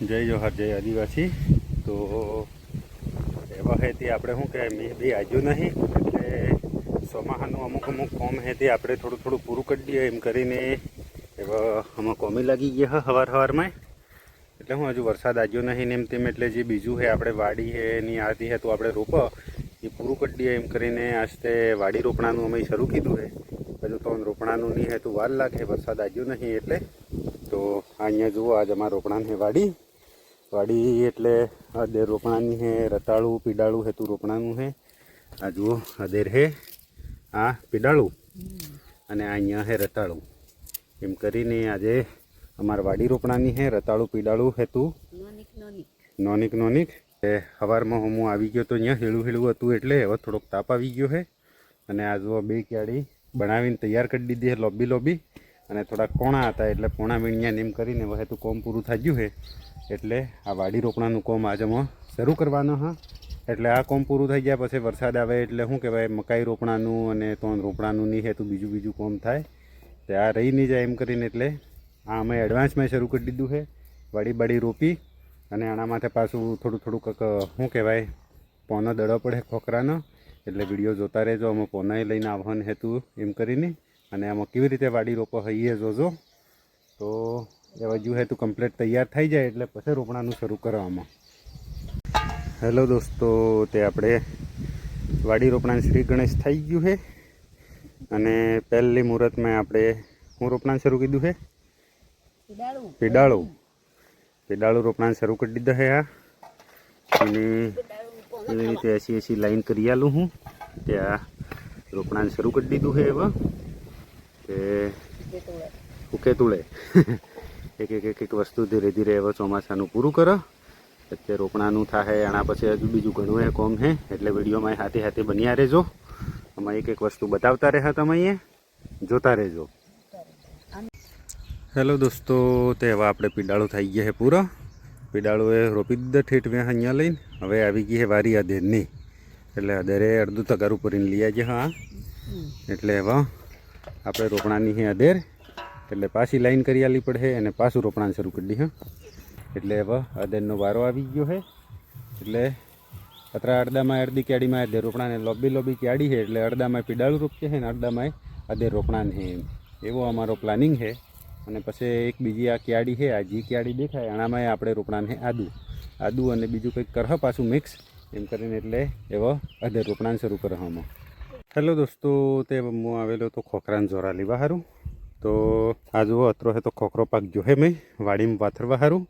જય જોહાર જય આદિવાસી। તો એવા હે તે આપણે શું કહેવાય મેં બી આજુ નહીં એટલે ચોમાસાનું અમુક અમુક કોમ હે તે આપણે થોડું થોડું પૂરું કરી દઈએ એમ કરીને એવા આમાં કોમી લાગી ગયા સવારમાં એટલે હું હજુ વરસાદ આજ્યો નહીં ને એમ તેમ એટલે જે બીજું હે આપણે વાડી હે એની આથી હે તો આપણે રોપો એ પૂરું કરી દઈએ એમ કરીને આસ્તે વાડી રોપણાનું અમે શરૂ કીધું હે। હજુ તો રોપણાનું નહીં હે તો વાર લાગે વરસાદ આજ્યો નહીં એટલે। તો અહીંયા જુઓ આજ અમારા રોપણાની વાડી વાડી એટલે અદેર રોપણાની હે રતાળું પીડાળું હેતું રોપણાનું હે। આ જુઓ અદેર હે આ પીડાળું અને અહીંયા હે રતાળું એમ કરીને આજે અમારા વાડી રોપણાની હે રતાળું પીડાળું હેતું નોનિક નોનિક સવારમાં હું આવી ગયો તો અહીંયા હેળું હેળું હતું એટલે હવે થોડોક તાપ આવી ગયો છે અને આ જુઓ બે ક્યાળી બનાવીને તૈયાર કરી દીધી છે લોબી લોબી અને થોડાક કોણા હતા એટલે પોણા વીણ્યા એમ કરીને હવે તો કોમ પૂરું થઈ ગયું છે એટલે આ વાડી રોપણાનું કોમ આજે અમે શરૂ કરવાનો હા। એટલે આ કોમ પૂરું થઈ ગયા પછી વરસાદ આવે એટલે શું કહેવાય મકાઈ રોપણાનું અને તોન રોપણાનું નહીં હે તો બીજું બીજું કોમ થાય તે આ રહી નહીં જાય એમ કરીને એટલે આ અમે એડવાન્સમાં શરૂ કરી દીધું છે વાડી બાડી રોપી અને આના માથે પાછું થોડું થોડુંક શું કહેવાય પોનો દડો પડે ખોખરાનો એટલે વિડીયો જોતા રહેજો અમે પોનાએ લઈને આવવાનું હતું એમ કરીને અને આમાં કેવી રીતે વાડી રોપો હઈએ જોજો। તો એ બાજુ હે તો કમ્પ્લીટ તૈયાર થઈ જાય એટલે પછી રોપણાનું શરૂ કરવામાં। હેલો દોસ્તો, તે આપણે વાડી રોપણાનું શ્રી ગણેશ થઈ ગયું છે અને પહેલી મુહૂર્તમાં આપણે શું રોપણાનું શરૂ કીધું છે પીડાળું પીડાળું રોપણાનું શરૂ કરી દીધું છે। આ એની એવી રીતે એસી એસી લાઈન કરી આલું હું ત્યાં રોપણાનું શરૂ કરી દીધું છે એવા કે ઉકે તુળે એક એક એક એક વસ્તુ ધીરે ધીરે હવે ચોમાસાનું પૂરું કરો એટલે રોપણાનું થાય આના પછી હજુ બીજું ઘણું એ કોમ છે એટલે વિડીયોમાં હાથે હાથે બન્યા રહેજો। આમાં એક એક વસ્તુ બતાવતા રહ્યા તમે અહીંયા જોતા રહેજો। હેલો દોસ્તો, તે હવે આપણે પીડાળું થઈ ગયા છે પૂરો પીડાળું એ રોપી દીધા ઠેઠ વ્યા અહીંયા લઈને હવે આવી ગઈ છે વારી અદેરની એટલે અદેરે અડધું તગારું ભરીને લઈ આવજે। હા એટલે હવે આપણે રોપણાની છે અદેર એટલે પાછી લાઈન કરી આલી પડે અને પાછું રોપણાને શરૂ કરી દઈએ એટલે હવે અદેરનો વારો આવી ગયો છે એટલે અત્યારે અડદામાં અડધી ક્યાડીમાં અદેર રોપણાને લોબી લોબી ક્યાડી છે એટલે અડદામાં પીડાળું રોપીએ છે ને અડદામાં અદેર રોપણાને છે એવો અમારો પ્લાનિંગ છે। અને પછી એક બીજી આ ક્યાડી છે આ જે ક્યાડી દેખાય આનામાં આપણે રોપણાને આદુ અને બીજું કંઈક કરહ પાછું મિક્સ એમ કરીને એટલે એવો અદેર રોપણાને શરૂ કરવામાં। હેલો દોસ્તો, તે હું આવેલો તો ખોખરાને જોરા લેવા સારું તો આ જુઓ અત્રો હે તો ખોખરો પાક જો હે મેં વાડીમાં પાથરવા સારું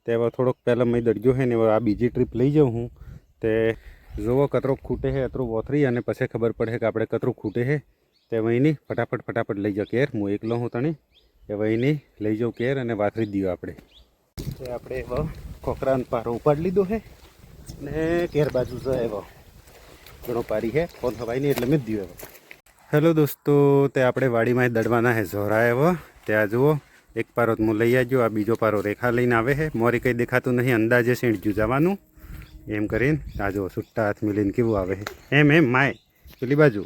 તે હવે થોડોક પહેલાં મેં દડ્યો છે ને હવે આ બીજી ટ્રીપ લઈ જાઉં હું તે જુઓ કતરો ખૂટે છે અત્રો વોથરી અને પછી ખબર પડે કે આપણે કતરું ખૂટે છે તે વહીની ફટાફટ લઈ જાઓ કેર હું એકલો હું તને એ વહીની લઈ જાઉં કેર અને વાથરી દઈએ આપણે તે આપણે હવે ખોખરાનો પારો ઉપાડી લીધો છે ને કેર બાજુ છે એવો ઘણો પારી છે ફોન હવાય નહીં એટલે મેં જ દીધું હવે। હેલો દોસ્તો, તે આપણે વાડીમાં દડવાના છે ઝોરા એવો ત્યાં જુઓ એક પારો હું લઈ આવજો આ બીજો પારો રેખા લઈને આવે છે મોરી કંઈ દેખાતું નહીં અંદાજે સીંડજું જવાનું એમ કરીને આ જુઓ છૂટા હાથ મિલીને કેવું આવે છે એમ માય પેલી બાજુ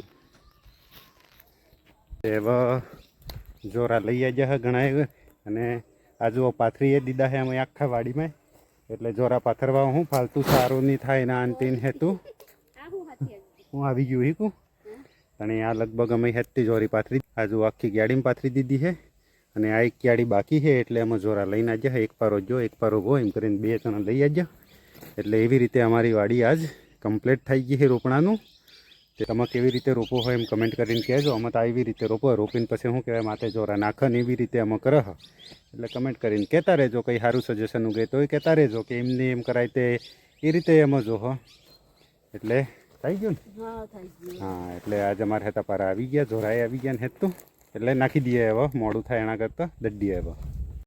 એવા જોરા લઈ આવ્યા છે ઘણા અને આ જુઓ પાથરી એ દીધા છે અમે આખા વાડીમાં એટલે જોરા પાથરવા હું ફાલતુ સારું નહીં થાય એના અંતિન હેતું હું આવી ગયું હીકું અને આ લગભગ અમે હેતી જોરી પાથરી આ જો આખી ક્યાડીમાં પાથરી દીધી છે અને આ એક ક્યાડી બાકી છે એટલે અમે જોરા લઈને આવ્યા એક પારો જો એક પારો ગો એમ કરીને બે જણા લઈ આવ્યા એટલે એવી રીતે અમારી વાડી આજ કમ્પ્લીટ થઈ ગઈ છે રોપણાનું। તે તમે કેવી રીતે રોપો હોય એમ કમેન્ટ કરીને કહેજો અમે તો એવી રીતે રોપો રોપીને પછી શું કહેવાય માથે જોરા નાખે ને એવી રીતે અમે કરે એટલે કમેન્ટ કરીને કહેતા રહેજો કંઈ સારું સજેશન ઉગે તો એ કહેતા રહેજો કે એમને એમ કરાય તે એ રીતે એમ જો એટલે થઈ ગયું ને હા એટલે આજે અમારે હેતા પારા આવી ગયા જોરાએ આવી ગયા ને હેતું એટલે નાખી દઈએ હવે મોડું થાય એના કરતાં દડીએ હવે।